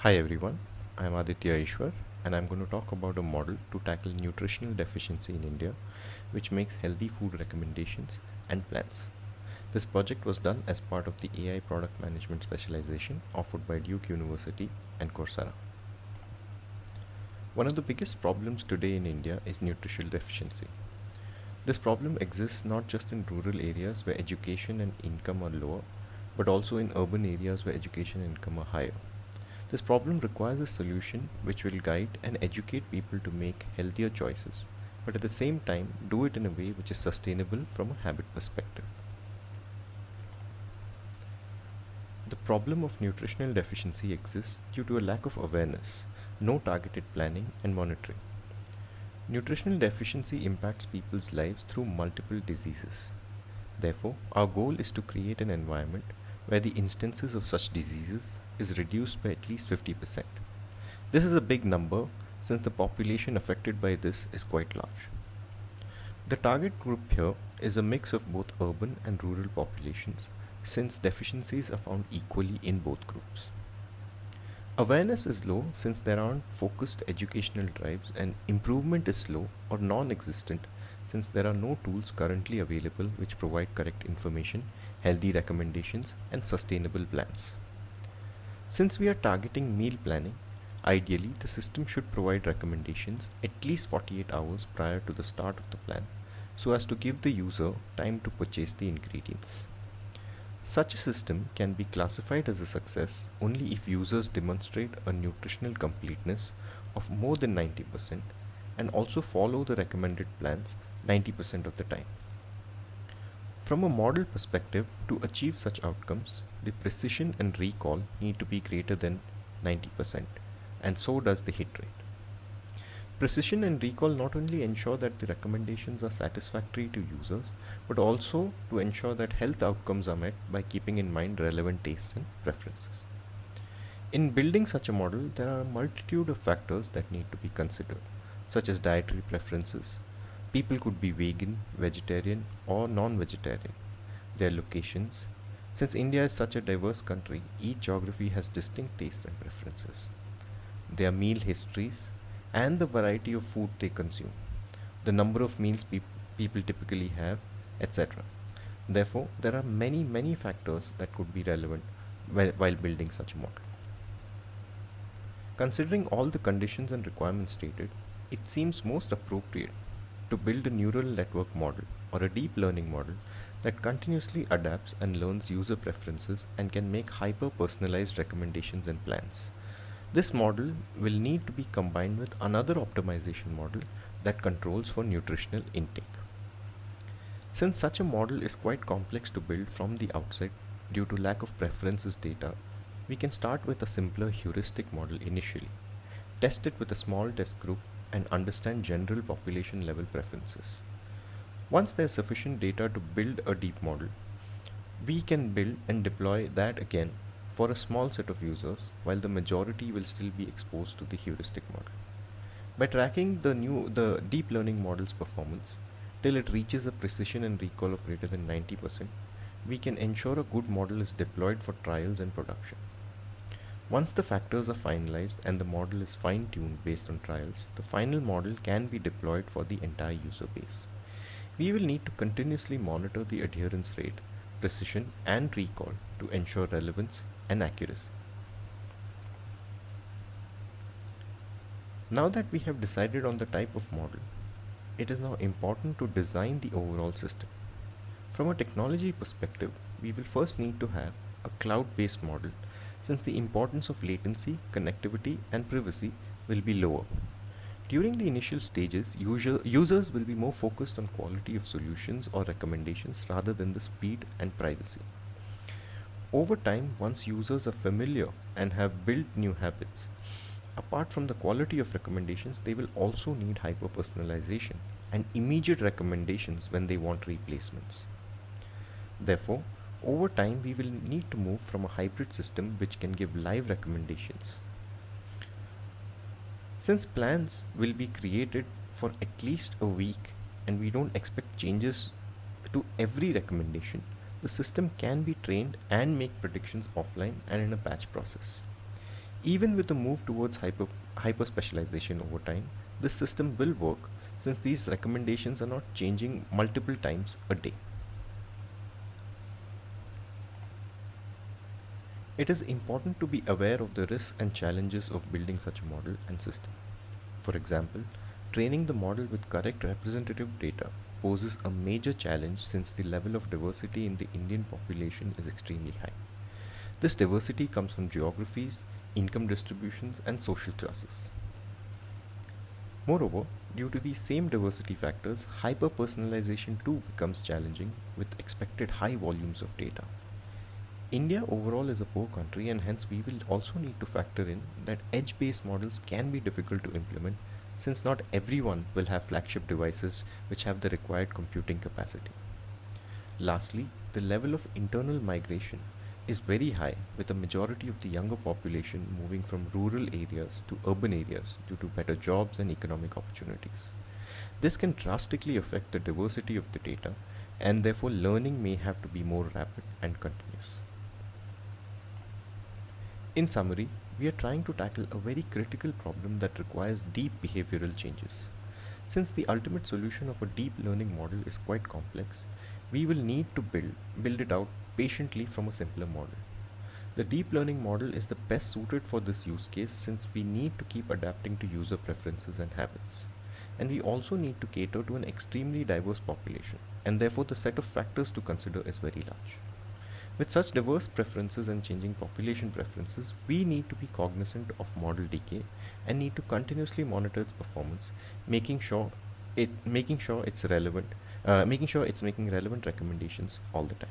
Hi everyone, I am Aditya Ishwar and I am going to talk about a model to tackle nutritional deficiency in India which makes healthy food recommendations and plans. This project was done as part of the AI Product Management Specialisation offered by Duke University and Coursera. One of the biggest problems today in India is nutritional deficiency. This problem exists not just in rural areas where education and income are lower, but also in urban areas where education and income are higher. This problem requires a solution which will guide and educate people to make healthier choices, but at the same time do it in a way which is sustainable from a habit perspective. The problem of nutritional deficiency exists due to a lack of awareness, no targeted planning and monitoring. Nutritional deficiency impacts people's lives through multiple diseases. Therefore, our goal is to create an environment where the instances of such diseases is reduced by at least 50%. This is a big number since the population affected by this is quite large. The target group here is a mix of both urban and rural populations since deficiencies are found equally in both groups. Awareness is low since there aren't focused educational drives, and improvement is slow or non-existent since there are no tools currently available which provide correct information, healthy recommendations and sustainable plans. Since we are targeting meal planning, ideally the system should provide recommendations at least 48 hours prior to the start of the plan so as to give the user time to purchase the ingredients. Such a system can be classified as a success only if users demonstrate a nutritional completeness of more than 90% and also follow the recommended plans 90% of the time. From a model perspective, to achieve such outcomes, the precision and recall need to be greater than 90%, and so does the hit rate. Precision and recall not only ensure that the recommendations are satisfactory to users, but also to ensure that health outcomes are met by keeping in mind relevant tastes and preferences. In building such a model, there are a multitude of factors that need to be considered, such as dietary preferences. People could be vegan, vegetarian, or non-vegetarian. Their locations. Since India is such a diverse country, each geography has distinct tastes and preferences. Their meal histories and the variety of food they consume, the number of meals people typically have, etc. Therefore, there are many factors that could be relevant while building such a model. Considering all the conditions and requirements stated, it seems most appropriate to build a neural network model or a deep learning model that continuously adapts and learns user preferences and can make hyper-personalized recommendations and plans. This model will need to be combined with another optimization model that controls for nutritional intake. Since such a model is quite complex to build from the outset due to lack of preferences data, we can start with a simpler heuristic model initially, test it with a small test group and understand general population level preferences. Once there is sufficient data to build a deep model, we can build and deploy that again for a small set of users while the majority will still be exposed to the heuristic model. By tracking the deep learning model's performance till it reaches a precision and recall of greater than 90%, we can ensure a good model is deployed for trials and production. Once the factors are finalized and the model is fine-tuned based on trials, the final model can be deployed for the entire user base. We will need to continuously monitor the adherence rate, precision and recall to ensure relevance and accuracy. Now that we have decided on the type of model, it is now important to design the overall system. From a technology perspective, we will first need to have a cloud-based model since the importance of latency, connectivity and privacy will be lower. During the initial stages, users will be more focused on quality of solutions or recommendations rather than the speed and privacy. Over time, once users are familiar and have built new habits, apart from the quality of recommendations, they will also need hyper-personalization and immediate recommendations when they want replacements. Therefore, over time we will need to move from a hybrid system which can give live recommendations. Since plans will be created for at least a week and we don't expect changes to every recommendation, the system can be trained and make predictions offline and in a batch process. Even with the move towards hyper specialization over time, this system will work since these recommendations are not changing multiple times a day. It is important to be aware of the risks and challenges of building such a model and system. For example, training the model with correct representative data poses a major challenge since the level of diversity in the Indian population is extremely high. This diversity comes from geographies, income distributions, and social classes. Moreover, due to these same diversity factors, hyper-personalization too becomes challenging with expected high volumes of data. India overall is a poor country, and hence we will also need to factor in that edge-based models can be difficult to implement since not everyone will have flagship devices which have the required computing capacity. Lastly, the level of internal migration is very high, with a majority of the younger population moving from rural areas to urban areas due to better jobs and economic opportunities. This can drastically affect the diversity of the data, and therefore learning may have to be more rapid and continuous. In summary, we are trying to tackle a very critical problem that requires deep behavioral changes. Since the ultimate solution of a deep learning model is quite complex, we will need to build it out patiently from a simpler model. The deep learning model is the best suited for this use case since we need to keep adapting to user preferences and habits. And we also need to cater to an extremely diverse population, and therefore the set of factors to consider is very large. With such diverse preferences and changing population preferences, we need to be cognizant of model decay and need to continuously monitor its performance, making sure it's making relevant recommendations all the time.